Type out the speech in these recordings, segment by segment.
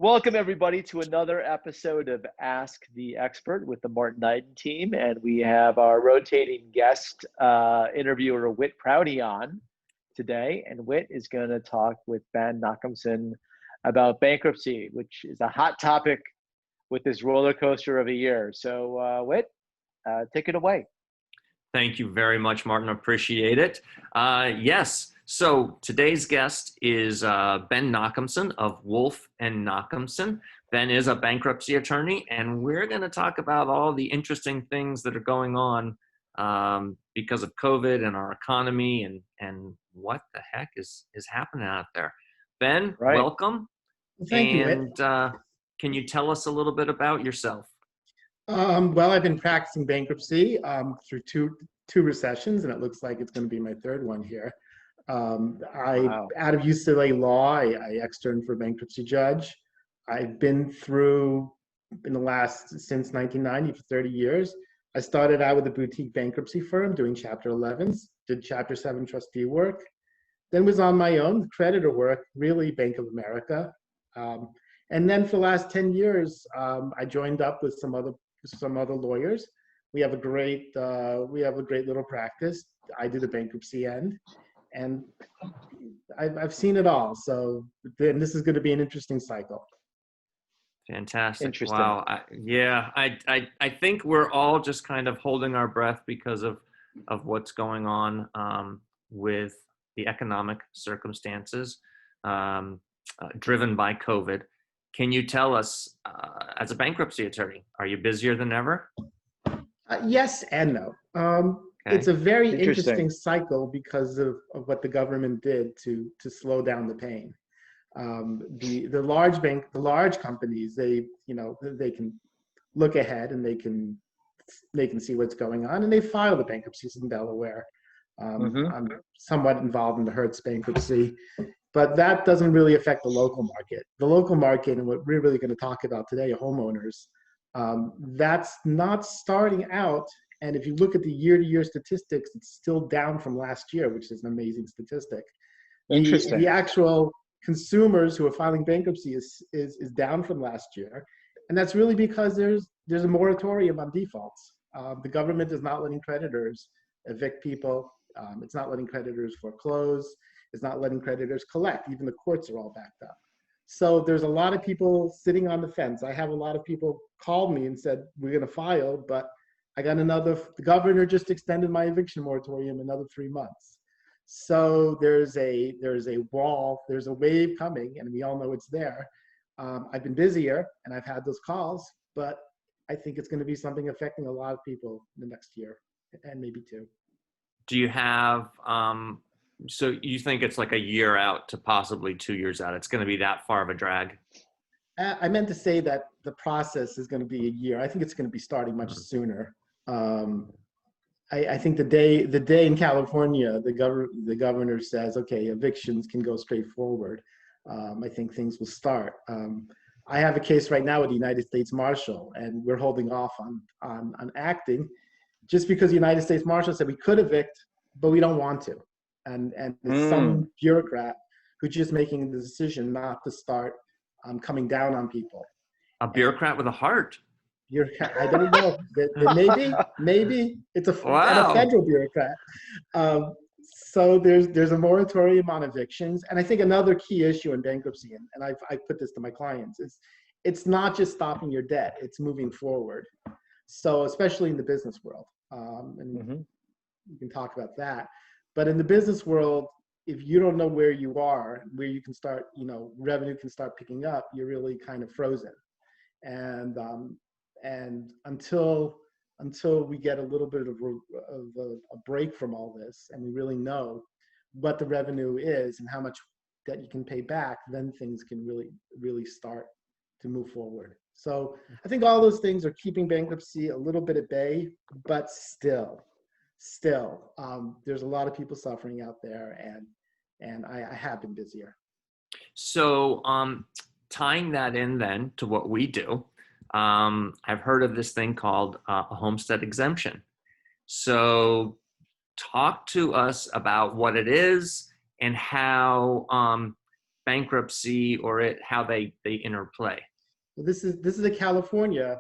Welcome, everybody, to another episode of Ask the Expert with the Martin Knighton team. And we have our rotating guest interviewer, Whit Prouty, on today. And Whit is going to talk with Ben Nachimson about bankruptcy, which is a hot topic with this roller coaster of a year. So, Whit, take it away. Thank you very much, Martin. Appreciate it. Yes. So today's guest is Ben Nachimson of Wolf and Nachimson. Ben is a bankruptcy attorney, and we're going to talk about all the interesting things that are going on because of COVID and our economy and what the heck is happening out there. Ben, welcome. Thank you, Whit. Can you tell us a little bit about yourself? Well, I've been practicing bankruptcy through two recessions, and it looks like it's going to be my third one here. Out of UCLA Law, I externed for bankruptcy judge. I've been through, since 1990, for 30 years. I started out with a boutique bankruptcy firm doing Chapter 11s, did Chapter 7 trustee work, then was on my own, creditor work, really Bank of America. And then for the last 10 years, I joined up with some other lawyers. We have a great little practice. I do the bankruptcy end. And I've seen it all. So then this is going to be an interesting cycle. Fantastic. Interesting. Wow. I think we're all just kind of holding our breath because of what's going on with the economic circumstances driven by COVID. Can you tell us, as a bankruptcy attorney, are you busier than ever? Yes and no. Okay. It's a very interesting cycle because of what the government did to slow down the pain. The large companies, they can look ahead and they can see what's going on, and they file the bankruptcies in Delaware. I'm somewhat involved in the Hertz bankruptcy, but that doesn't really affect the local market. The local market, and what we're really going to talk about today, homeowners, that's not starting out. And if you look at the year-to-year statistics, it's still down from last year, which is an amazing statistic. Interesting. The actual consumers who are filing bankruptcy is down from last year. And that's really because there's a moratorium on defaults. The government is not letting creditors evict people. It's not letting creditors foreclose. It's not letting creditors collect. Even the courts are all backed up. So there's a lot of people sitting on the fence. I have a lot of people called me and said, we're going to file, but the governor just extended my eviction moratorium another 3 months. So there's a wave coming, and we all know it's there. I've been busier and I've had those calls, but I think it's going to be something affecting a lot of people in the next year and maybe two. Do you have, so you think it's like a year out to possibly 2 years out? It's going to be that far of a drag? I meant to say that the process is going to be a year. I think it's going to be starting much sooner. I think the day in California, the governor says, okay, evictions can go straight forward. I think things will start. I have a case right now with the United States Marshal, and we're holding off on acting just because the United States Marshal said we could evict, but we don't want to. And it's some bureaucrat who's just making the decision not to start coming down on people. A bureaucrat with a heart. I don't know. Maybe it's a federal bureaucrat. So there's a moratorium on evictions, and I think another key issue in bankruptcy, and I put this to my clients, is it's not just stopping your debt; it's moving forward. So especially in the business world, and we can talk about that. But in the business world, if you don't know where you are, where you can start, revenue can start picking up, you're really kind of frozen. And until we get a little bit of a break from all this, and we really know what the revenue is and how much debt you can pay back, then things can really start to move forward. So I think all those things are keeping bankruptcy a little bit at bay, but still, there's a lot of people suffering out there, and I have been busier. So tying that in then to what we do, I've heard of this thing called a Homestead Exemption. So talk to us about what it is and how bankruptcy or how they interplay? Well, this is a California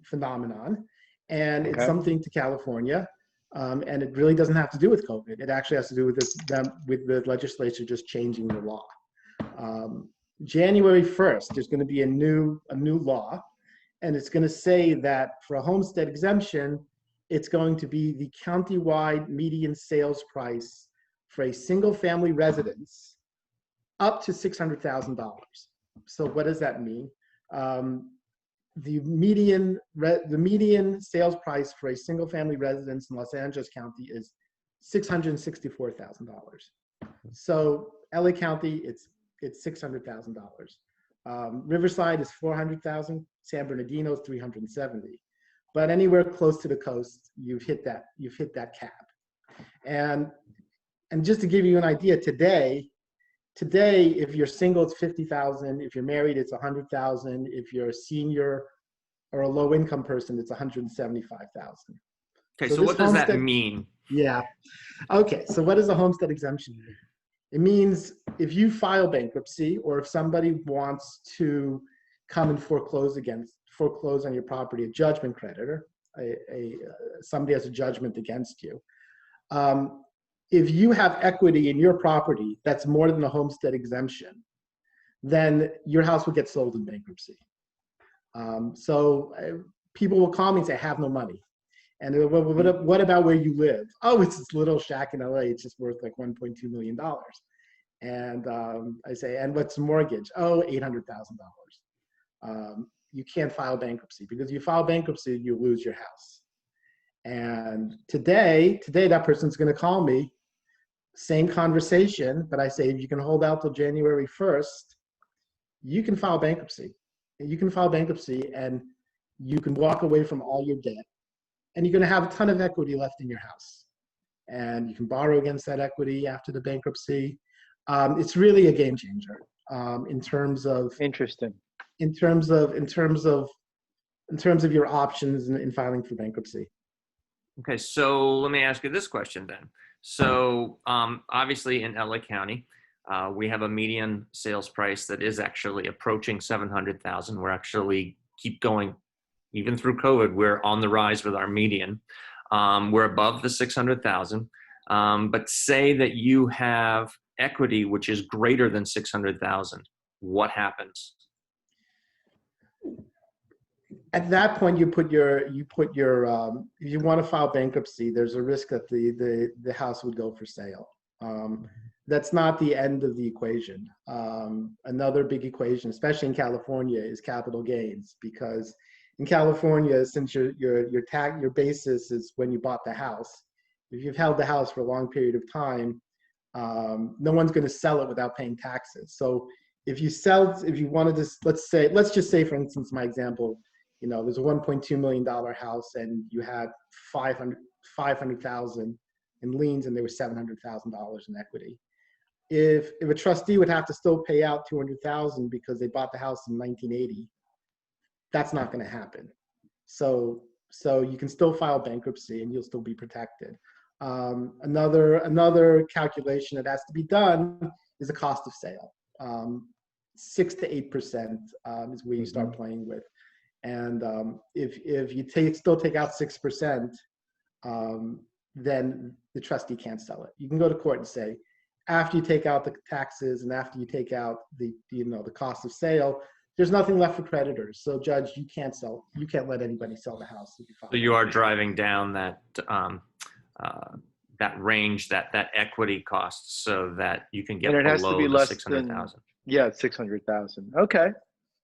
phenomenon, and it's Okay. something to California, and it really doesn't have to do with COVID. It actually has to do with with the legislature just changing the law. January 1st, there's going to be a new law, and it's going to say that for a homestead exemption, it's going to be the countywide median sales price for a single-family residence up to $600,000. So what does that mean? The median sales price for a single-family residence in Los Angeles County is $664,000. So LA County, it's $600,000. Riverside is $400,000. San Bernardino is $370,000. But anywhere close to the coast, you've hit that cap. And just to give you an idea, today, if you're single, it's $50,000. If you're married, it's $100,000. If you're a senior or a low-income person, it's $175,000. Okay, so what does that mean? Yeah. Okay, so what does a homestead exemption mean? It means if you file bankruptcy, or if somebody wants to come and foreclose on your property, a judgment creditor, somebody has a judgment against you. If you have equity in your property that's more than a homestead exemption, then your house will get sold in bankruptcy. So people will call me and say, I have no money. And what about where you live? Oh, it's this little shack in LA. It's just worth like $1.2 million. And I say, and what's the mortgage? Oh, $800,000. You can't file bankruptcy, because if you file bankruptcy, you lose your house. And today that person's going to call me, same conversation, but I say, if you can hold out till January 1st, you can file bankruptcy. You can file bankruptcy and you can walk away from all your debt, and you're going to have a ton of equity left in your house. And you can borrow against that equity after the bankruptcy. It's really a game changer in terms of Interesting. in terms of your options in filing for bankruptcy. Okay, so let me ask you this question then. So obviously in LA County, we have a median sales price that is actually approaching $700,000. We're actually keep going, even through COVID, we're on the rise with our median. We're above the $600,000. But say that you have equity which is greater than $600,000. What happens? At that point, if you want to file bankruptcy, there's a risk that the house would go for sale. That's not the end of the equation. Another big equation, especially in California, is capital gains, because in California, since your basis is when you bought the house, if you've held the house for a long period of time, no one's going to sell it without paying taxes. So if you wanted to, let's just say, for instance, my example, there's a $1.2 million house and you had $500,000 in liens and there was $700,000 in equity. If a trustee would have to still pay out $200,000 because they bought the house in 1980, that's not going to happen. So you can still file bankruptcy and you'll still be protected. Another calculation that has to be done is the cost of sale. 6 to 8% is where you start playing with. And if you still take out 6%, then the trustee can't sell it. You can go to court and say, after you take out the taxes and after you take out the cost of sale, there's nothing left for creditors. So, judge, you can't let anybody sell the house. So you are driving down that range, that equity cost, so that you can get below the 600,000. Yeah, 600,000. Okay,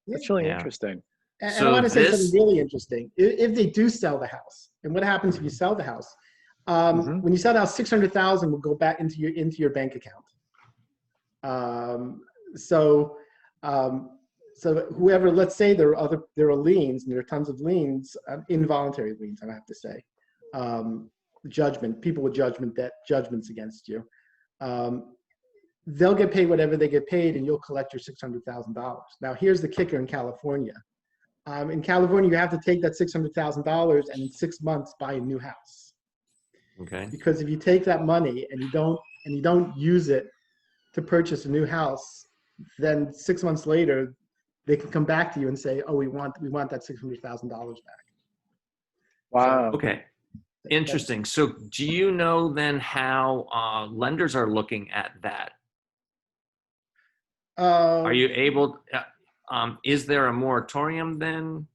that's really interesting. And I want to say something really interesting. If they do sell the house, and what happens if you sell the house? When you sell the house, 600,000 will go back into your bank account. So whoever, let's say there are liens, and there are tons of liens, involuntary liens, I have to say, people with judgments against you. They'll get paid whatever they get paid, and you'll collect your $600,000. Now, here's the kicker in California. In California, you have to take that $600,000 and in 6 months buy a new house. Okay. Because if you take that money and you don't use it to purchase a new house, then 6 months later, they can come back to you and say, oh, we want that $600,000 back. Wow. Okay. Interesting. So do you know then how lenders are looking at that? Are you able, is there a moratorium then?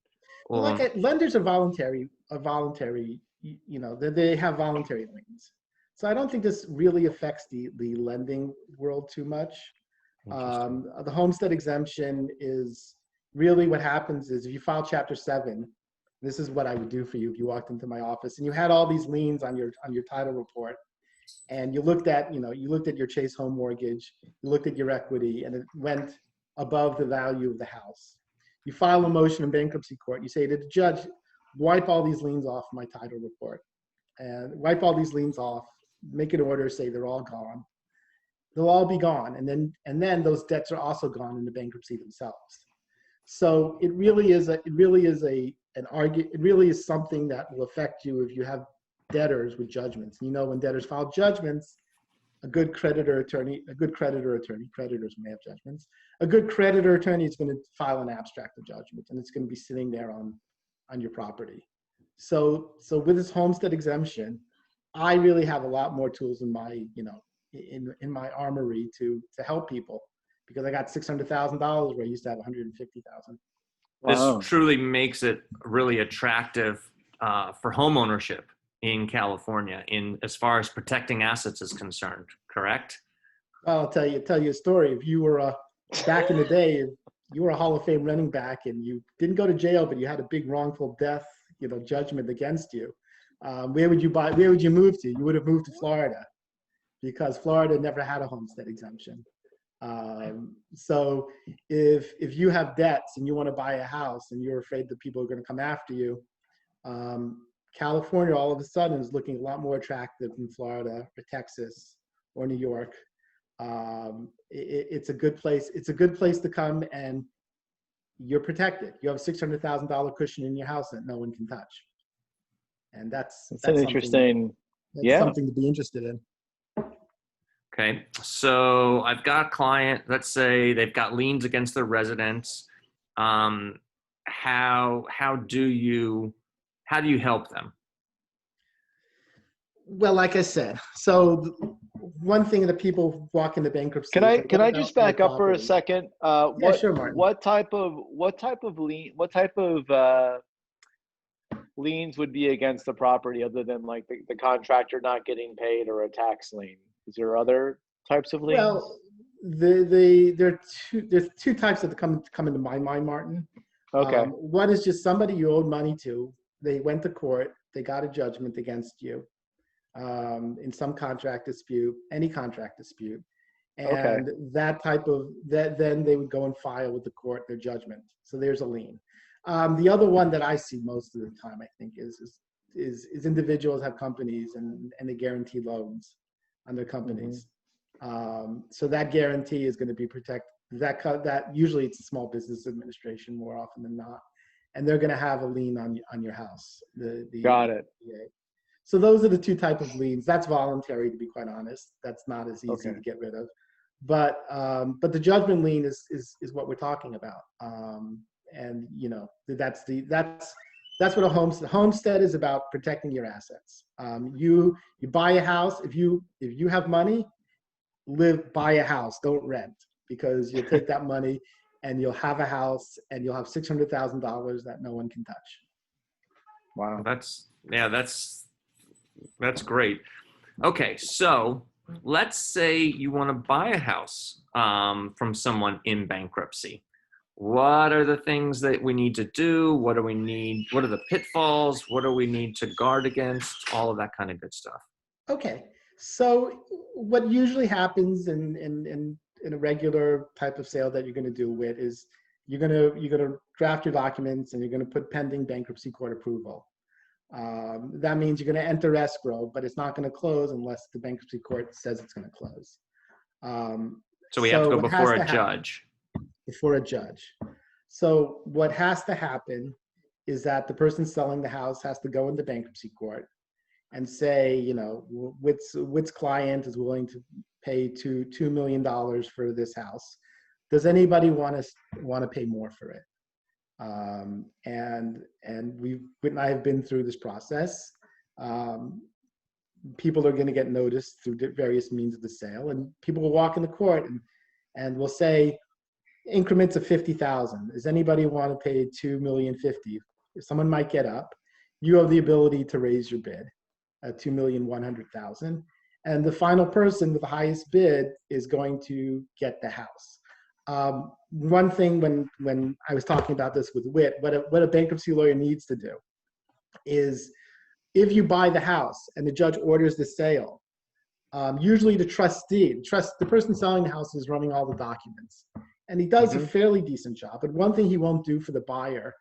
Or, Lenders are voluntary, they have voluntary liens. So I don't think this really affects the lending world too much. The homestead exemption is really what happens is if you file Chapter 7, this is what I would do for you if you walked into my office and you had all these liens on your title report, and you looked at your Chase home mortgage, you looked at your equity, and it went above the value of the house. You file a motion in bankruptcy court. You say to the judge, wipe all these liens off my title report, and wipe all these liens off, make an order, say they're all gone. They'll all be gone, and then those debts are also gone in the bankruptcy themselves. So it really is something that will affect you if you have debtors with judgments. When debtors file judgments, creditors may have judgments. A good creditor attorney is going to file an abstract of judgment, and it's going to be sitting there on your property. So with this homestead exemption, I really have a lot more tools in my in my armory to help people, because I got $600,000 where I used to have $150,000. This truly makes it really attractive for home ownership in California, as far as protecting assets is concerned. Correct? Well, I'll tell you a story. If you were back in the day, if you were a Hall of Fame running back and you didn't go to jail, but you had a big wrongful death, judgment against you, where would you move to? You would have moved to Florida, because Florida never had a homestead exemption. So if you have debts and you want to buy a house and you're afraid that people are going to come after you, California all of a sudden is looking a lot more attractive than Florida or Texas or New York. It's a good place. It's a good place to come, and you're protected. You have a $600,000 cushion in your house that no one can touch. And that's an interesting, something to be interested in. Okay, so I've got a client, let's say they've got liens against their residence. How do you help them? Well, like I said, so one thing that people walk into bankruptcy. Can I just back up for a second? Yeah, sure, Martin. What type of liens would be against the property other than like the contractor not getting paid or a tax lien? Is there other types of liens? Well, there's two types that come into my mind, Martin. Okay. One is just somebody you owed money to. They went to court. They got a judgment against you in some contract dispute, any contract dispute, and then they would go and file with the court their judgment. So there's a lien. The other one that I see most of the time, I think, is individuals have companies and they guarantee loans on their companies. So that guarantee is going to be protected. That usually it's a Small Business Administration more often than not, and they're going to have a lien on your house. Got it. So those are the two types of liens. That's voluntary, to be quite honest. That's not as easy to get rid of. But the judgment lien is what we're talking about. And that's what a homestead is about, protecting your assets. You buy a house. If you have money, buy a house. Don't rent, because you'll take that money and you'll have a house and you'll have $600,000 that no one can touch. Wow. That's great. Okay, so let's say you want to buy a house from someone in bankruptcy. What are the things that we need to do? What do we need? What are the pitfalls? What do we need to guard against? All of that kind of good stuff. Okay, so what usually happens in a regular type of sale that you're going to do with is you're going to draft your documents and you're going to put pending bankruptcy court approval. That means you're going to enter escrow, but it's not going to close unless the bankruptcy court says it's going to close. So we have to go before a judge. Before a judge. So what has to happen is that the person selling the house has to go into bankruptcy court and say, Whit's client is willing to pay $2 million for this house. does anybody want to pay more for it? And Whit and I have been through this process. People are going to get noticed through various means of the sale, and people will walk in the court and will say increments of 50,000. Does anybody want to pay 2,050,000? Someone might get up. You have the ability to raise your bid at 2,100,000, and the final person with the highest bid is going to get the house. One thing when I was talking about this with Whit, what a bankruptcy lawyer needs to do is, if you buy the house and the judge orders the sale, usually the person selling the house is running all the documents, and he does a fairly decent job. But one thing he won't do for the buyer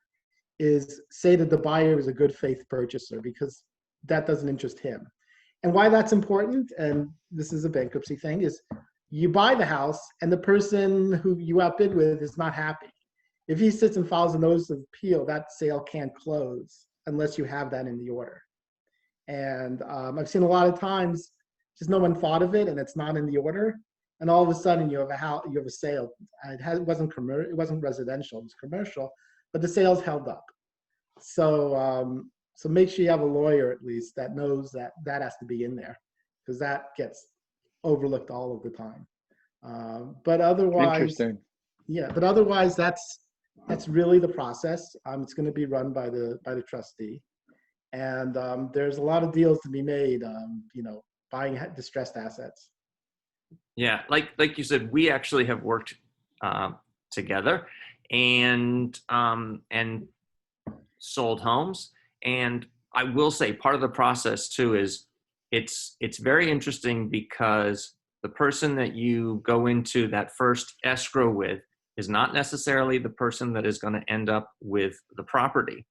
is say that the buyer is a good faith purchaser, because that doesn't interest him. And why that's important, and this is a bankruptcy thing, is you buy the house and the person who you outbid with is not happy. If he sits and files a notice of appeal, that sale can't close unless you have that in the order. And I've seen a lot of times just no one thought of it and it's not in the order, and all of a sudden you have a sale. It wasn't residential, it was commercial, but the sale's held up. So so make sure you have a lawyer at least that knows that has to be in there, because that gets overlooked all of the time. But otherwise, that's really the process. It's going to be run by the trustee, and there's a lot of deals to be made. Buying distressed assets. Yeah, like you said, we actually have worked together and sold homes. And I will say part of the process too is it's very interesting, because the person that you go into that first escrow with is not necessarily the person that is going to end up with the property.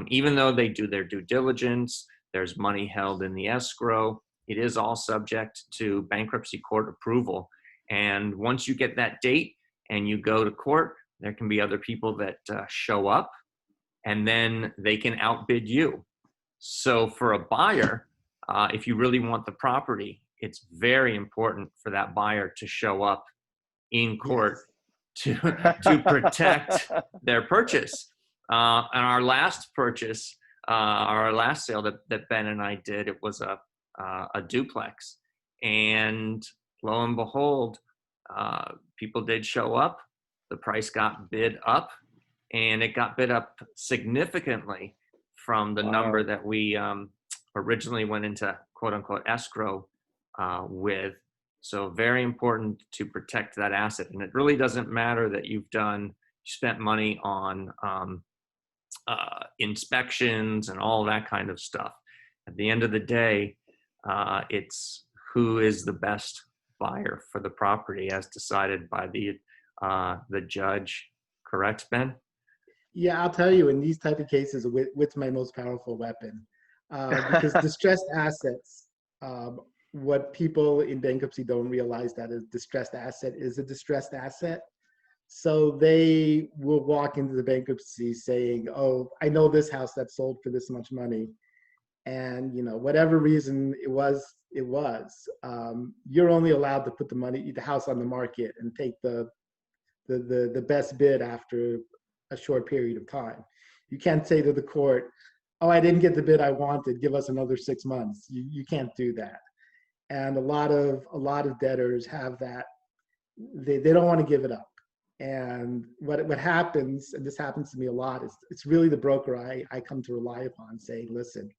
Even though they do their due diligence, there's money held in the escrow. It is all subject to bankruptcy court approval. And once you get that date and you go to court, there can be other people that show up, and then they can outbid you. So for a buyer, if you really want the property, it's very important for that buyer to show up in court to protect their purchase. And our last purchase, our last sale that Ben and I did, it was a duplex, and lo and behold, people did show up. The price got bid up, and it got bid up significantly from the number that we originally went into quote unquote escrow with. So very important to protect that asset. And it really doesn't matter that you spent money on inspections and all that kind of stuff. At the end of the day, it's who is the best buyer for the property as decided by the judge. Correct, Ben? Yeah, I'll tell you, in these type of cases, Whit's my most powerful weapon. Because distressed assets, what people in bankruptcy don't realize, that a distressed asset is a distressed asset. So they will walk into the bankruptcy saying, oh, I know this house that sold for this much money. And whatever reason it was, you're only allowed to put the house on the market and take the best bid after a short period of time. You can't say to the court, oh, I didn't get the bid I wanted, give us another 6 months. You can't do that. And a lot of debtors have that. They don't want to give it up. And what happens, and this happens to me a lot, is it's really the broker I come to rely upon, saying, listen,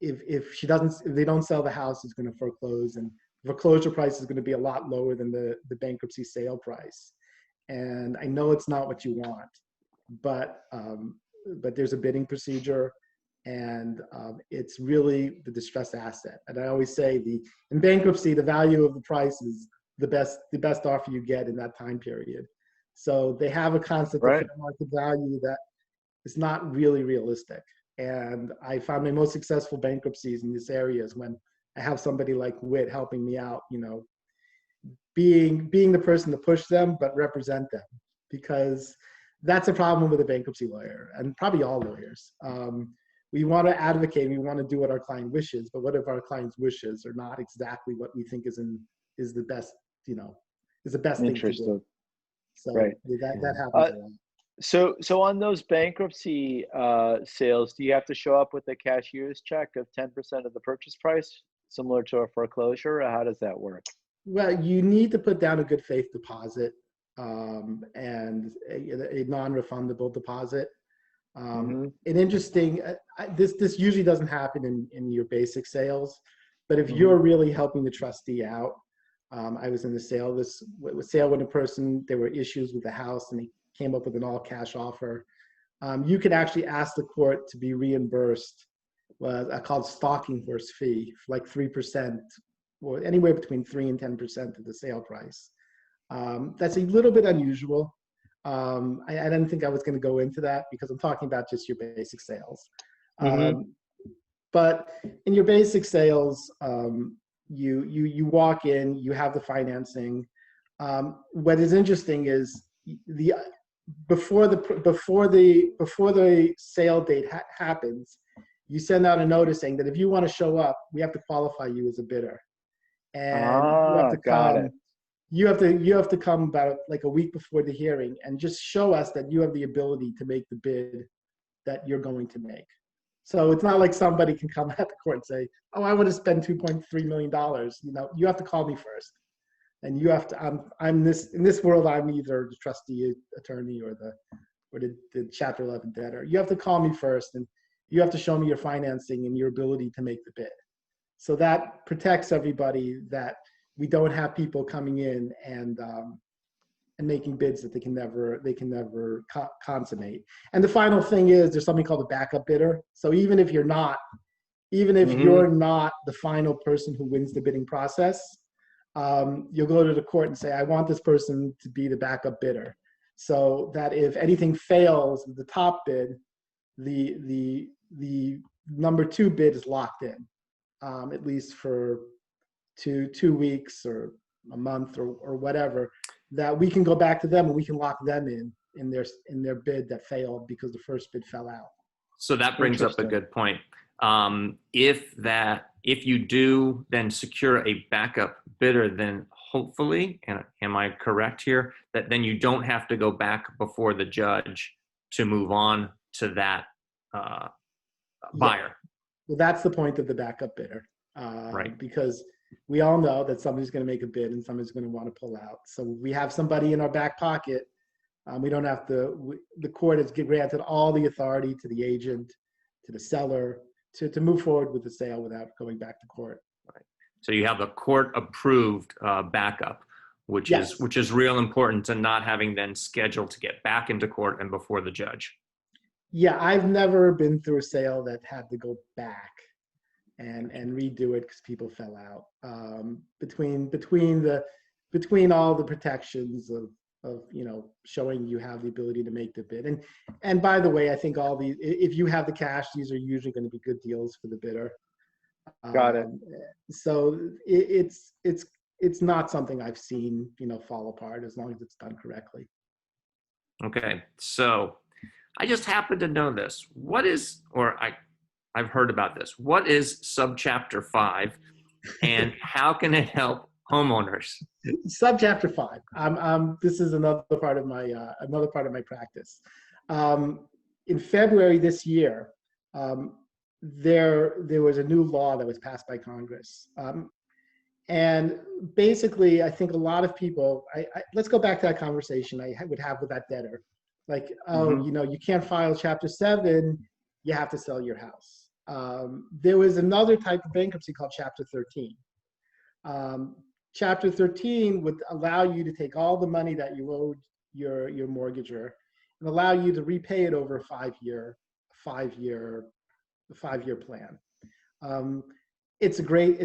if they don't sell the house, it's going to foreclose, and the foreclosure price is going to be a lot lower than the bankruptcy sale price. And I know it's not what you want, but there's a bidding procedure, and it's really the distressed asset. And I always say, in bankruptcy, the value of the price is the best offer you get in that time period. So they have a concept of fair market value that is not really realistic. And I found my most successful bankruptcies in this area is when I have somebody like Whit helping me out, being the person to push them, but represent them, because that's a problem with a bankruptcy lawyer, and probably all lawyers. We want to advocate, we want to do what our client wishes, but what if our client's wishes are not exactly what we think is the best, is the best thing to do. Interesting. So Right. that happens a lot. So on those bankruptcy sales, do you have to show up with a cashier's check of 10% of the purchase price, similar to a foreclosure, or how does that work? Well, you need to put down a good faith deposit and a non-refundable deposit. An interesting, this usually doesn't happen in your basic sales, but if you're really helping the trustee out, I was in the sale when a person, there were issues with the house and they came up with an all cash offer. You could actually ask the court to be reimbursed I called stalking horse fee, like 3%, or anywhere between 3 and 10% of the sale price. That's a little bit unusual. I didn't think I was going to go into that because I'm talking about just your basic sales. But in your basic sales, you walk in, you have the financing. What is interesting is before the sale date happens, you send out a notice saying that if you want to show up, we have to qualify you as a bidder, and you have to come. You have to come about like a week before the hearing and just show us that you have the ability to make the bid that you're going to make. So it's not like somebody can come at the court and say, "Oh, I want to spend $2.3 million." You have to call me first, and you have to. I'm this in this world. I'm either the trustee attorney or the Chapter 11 debtor. You have to call me first, and you have to show me your financing and your ability to make the bid. So that protects everybody, that we don't have people coming in and making bids that they can never consummate. And the final thing is there's something called a backup bidder. So even if you're not the final person who wins the bidding process, you'll go to the court and say, I want this person to be the backup bidder, so that if anything fails with the top bid, the number 2 bid is locked in, at least for two weeks or a month or whatever, that we can go back to them and we can lock them in their bid that failed because the first bid fell out. So that brings up a good point. If you do then secure a backup bidder, then hopefully, and am I correct here, that then you don't have to go back before the judge to move on to that buyer. Well, that's the point of the backup bidder, right? Because we all know that somebody's going to make a bid and somebody's going to want to pull out. So we have somebody in our back pocket. We don't have to. The court has granted all the authority to the agent, to the seller, to move forward with the sale without going back to court. Right. So you have the court-approved backup, which is real important to not having then scheduled to get back into court and before the judge. Yeah, I've never been through a sale that had to go back and redo it because people fell out. Between all the protections of showing you have the ability to make the bid, and by the way, I think if you have the cash, these are usually going to be good deals for the bidder. Got it. So it's not something I've seen fall apart as long as it's done correctly. Okay, so I just happen to know this. I've heard about this. What is Subchapter 5, and how can it help homeowners? Subchapter 5. This is another part of my practice. In February this year, there was a new law that was passed by Congress, and basically, I think a lot of people. Let's go back to that conversation I would have with that debtor. Like, you can't file Chapter 7. You have to sell your house. There was another type of bankruptcy called Chapter 13. Chapter 13 would allow you to take all the money that you owed your mortgager and allow you to repay it over a five-year plan. It's a great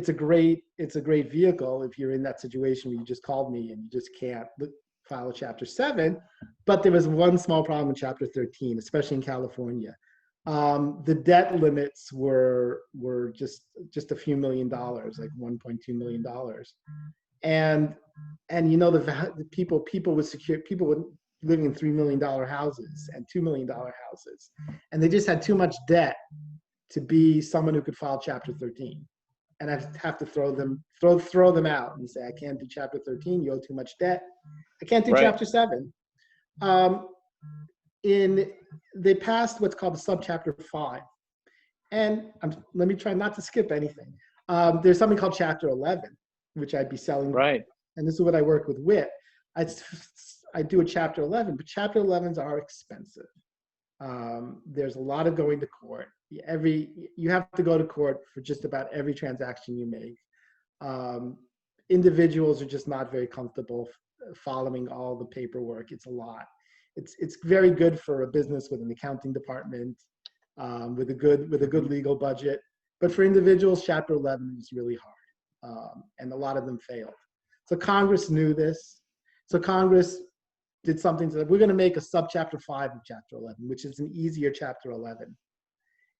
vehicle if you're in that situation where you just called me and you just can't file a Chapter 7. But there was one small problem in Chapter 13, especially in California. The debt limits were just a few $1 million, like $1.2 million, and the people were living in $3 million houses and $2 million houses, and they just had too much debt to be someone who could file Chapter 13. and I have to throw them out and say, I can't do Chapter 13. You owe too much debt. I can't do Right. Chapter 7. They passed what's called the Subchapter 5. And let me try not to skip anything. There's something called Chapter 11, which I'd be selling. Right. And this is what I work with Whit. I do a Chapter 11, but Chapter 11s are expensive. There's a lot of going to court. You have to go to court for just about every transaction you make. Individuals are just not very comfortable following all the paperwork. It's a lot. It's very good for a business with an accounting department, with a good legal budget. But for individuals, Chapter 11 is really hard, and a lot of them failed. So Congress knew this. So Congress did something that we're going to make a Subchapter 5 of Chapter 11, which is an easier Chapter 11,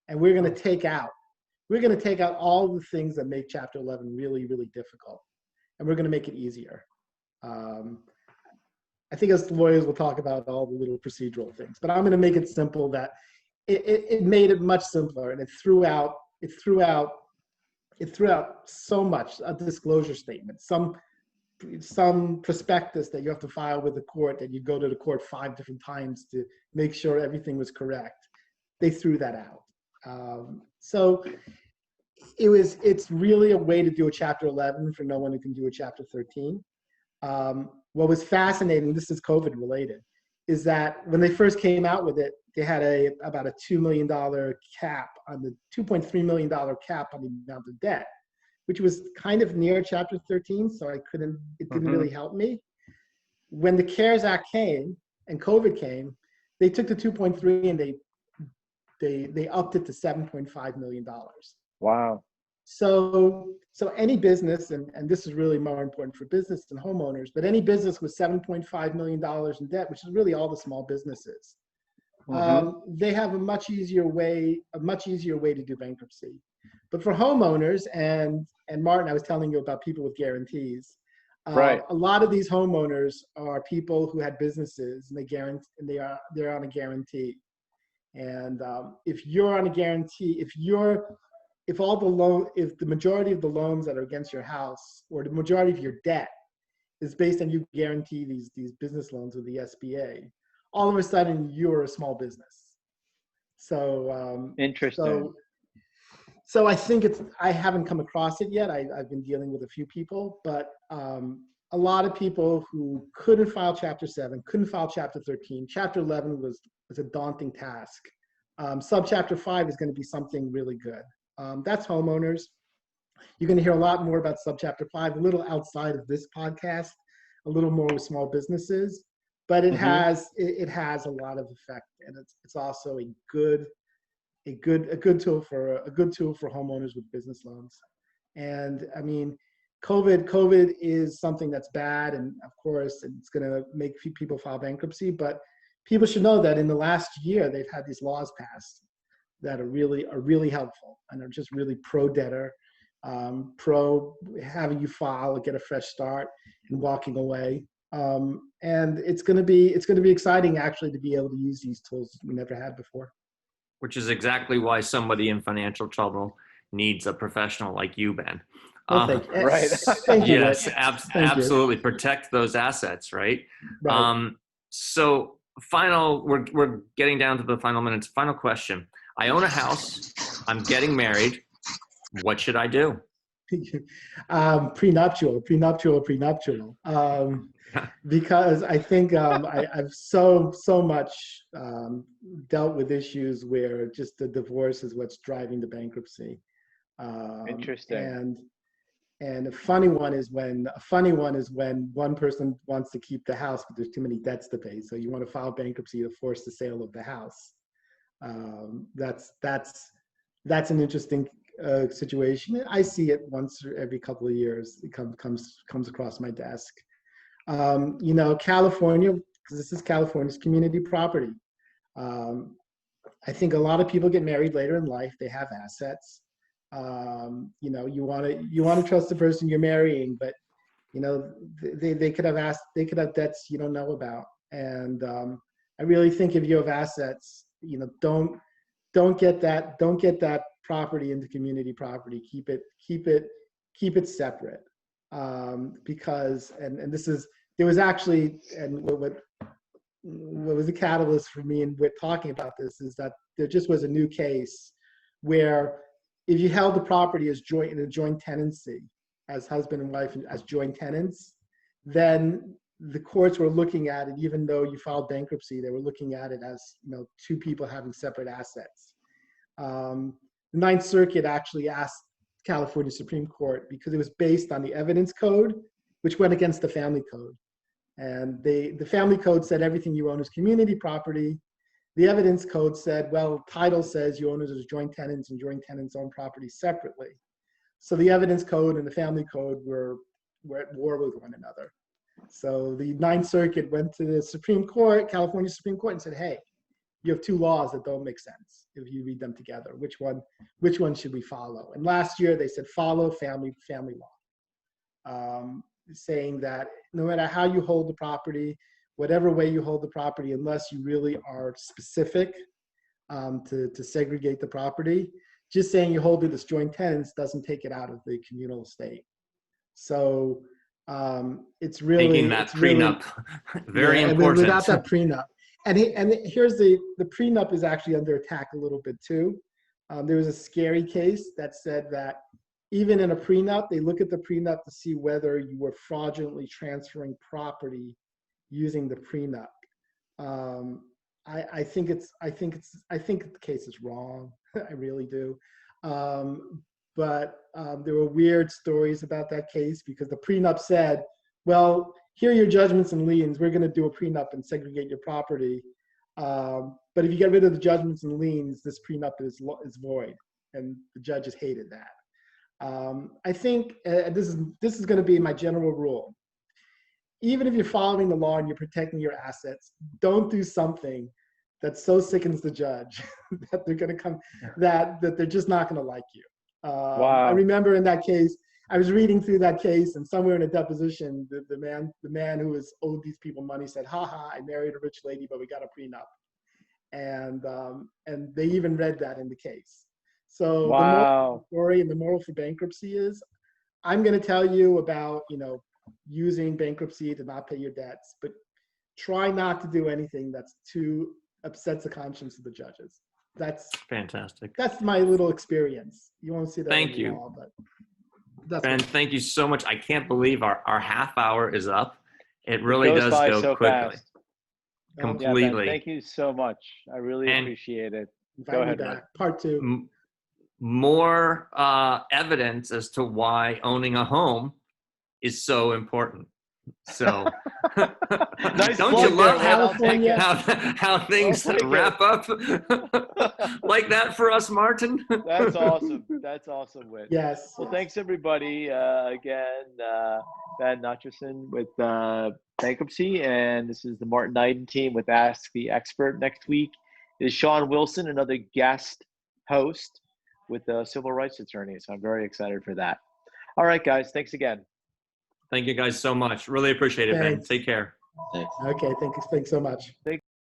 and we're going to take out all the things that make Chapter 11 really, really difficult, and we're going to make it easier. I think as lawyers, we'll talk about all the little procedural things, but I'm going to make it simple. That it made it much simpler, and it threw out so much, a disclosure statement, some prospectus that you have to file with the court, that you go to the court 5 different times to make sure everything was correct. They threw that out. So it's really a way to do a Chapter 11 for no one who can do a Chapter 13. What was fascinating, this is COVID related, is that when they first came out with it, they had about a $2 million cap on the $2.3 million cap on the amount of debt, which was kind of near Chapter 13, so it didn't really help me. When the CARES Act came and COVID came, they took the 2.3 and they upped it to $7.5 million. Wow. So any business, and this is really more important for business than homeowners, but any business with $7.5 million in debt, which is really all the small businesses, they have a much easier way to do bankruptcy. But for homeowners, and Martin, I was telling you about people with guarantees. Right. A lot of these homeowners are people who had businesses, and they're on a guarantee. And if you're on a guarantee, if the majority of the loans that are against your house, or the majority of your debt, is based on you guarantee these business loans with the SBA, all of a sudden you're a small business. So Interesting. So I think I haven't come across it yet. I've been dealing with a few people, but a lot of people who couldn't file Chapter 7, couldn't file Chapter 13. Chapter 11 was a daunting task. Subchapter 5 is going to be something really good. That's homeowners. You're going to hear a lot more about Subchapter 5, a little outside of this podcast, a little more with small businesses, but it has a lot of effect, and it's also a good tool for homeowners with business loans. And I mean, COVID is something that's bad, and of course it's going to make people file bankruptcy, but people should know that in the last year they've had these laws passed that are really helpful and are just really pro-debtor, pro having you file, get a fresh start, and walking away. And it's going to be exciting actually to be able to use these tools we never had before. Which is exactly why somebody in financial trouble needs a professional like you, Ben. Well, thank you. Right. Thank you. Yes, absolutely. You. Protect those assets, right? Right. So we're getting down to the final minutes. Final question. I own a house. I'm getting married. What should I do? Prenuptial. Because I think I've so much dealt with issues where just the divorce is what's driving the bankruptcy. Interesting. And a funny one is when one person wants to keep the house, but there's too many debts to pay. So you want to file bankruptcy to force the sale of the house. That's an interesting situation. I see it once every couple of years. It comes across my desk. California, because this is California's community property. I think a lot of people get married later in life. They have assets. You want to trust the person you're marrying, but they could have debts you don't know about. And I really think if you have assets, don't get that property into community property, keep it separate. Because, and this is, there was actually, and what was a catalyst for me and Whit talking about this is that there just was a new case where if you held the property as joint, in a joint tenancy, as husband and wife, as joint tenants, then the courts were looking at it, even though you filed bankruptcy, they were looking at it as, you know, two people having separate assets. The Ninth Circuit actually asked California Supreme Court, because it was based on the evidence code, which went against the family code. And the family code said everything you own is community property. The evidence code said, well, title says you own it as joint tenants and joint tenants own property separately. So the evidence code and the family code were at war with one another. So the Ninth Circuit went to the Supreme Court, California Supreme Court, and said, hey, you have two laws that don't make sense if you read them together. Which one should we follow? And last year they said follow family law, saying that no matter how you hold the property, whatever way you hold the property, unless you really are specific to segregate the property, just saying you hold it as joint tenants doesn't take it out of the communal estate. So it's really taking that prenup, very important. Without that prenup, and here's the prenup is actually under attack a little bit too. There was a scary case that said that even in a prenup, they look at the prenup to see whether you were fraudulently transferring property using the prenup. I think the case is wrong. I really do. But there were weird stories about that case because the prenup said, well, here are your judgments and liens. We're going to do a prenup and segregate your property. But if you get rid of the judgments and liens, this prenup is void. And the judges hated that. I think this is going to be my general rule. Even if you're following the law and you're protecting your assets, don't do something that so sickens the judge that they're going to come, that they're just not going to like you. Wow. I remember in that case, I was reading through that case, and somewhere in a deposition, the man who was owed these people money said, "Ha ha, I married a rich lady, but we got a prenup," and they even read that in the case. So wow. The moral of the story and the moral for bankruptcy is, I'm going to tell you about, you know, using bankruptcy to not pay your debts, but try not to do anything that's too upsets the conscience of the judges. That's fantastic. That's my little experience. You won't see that. Thank you. Law, but that's Ben, thank you so much. I can't believe our half hour is up. It really goes does by go so quickly. fast. Completely. Yeah, Ben, thank you so much. I really appreciate it. Go ahead, back. Part two. More evidence as to why owning a home is so important. So Nice don't plug you love there, California. how things wrap up like that for us, Martin? That's awesome. That's awesome, Whit. Yes. Well, thanks everybody. Again, Ben Nachimson with Bankruptcy, and this is the Martin Knighton team with Ask the Expert. Next week is Sean Wilson, another guest host with a civil rights attorney. So I'm very excited for that. All right, guys. Thanks again. Thank you guys so much. Really appreciate it, Thanks. Ben. Take care. Okay. Thanks so much.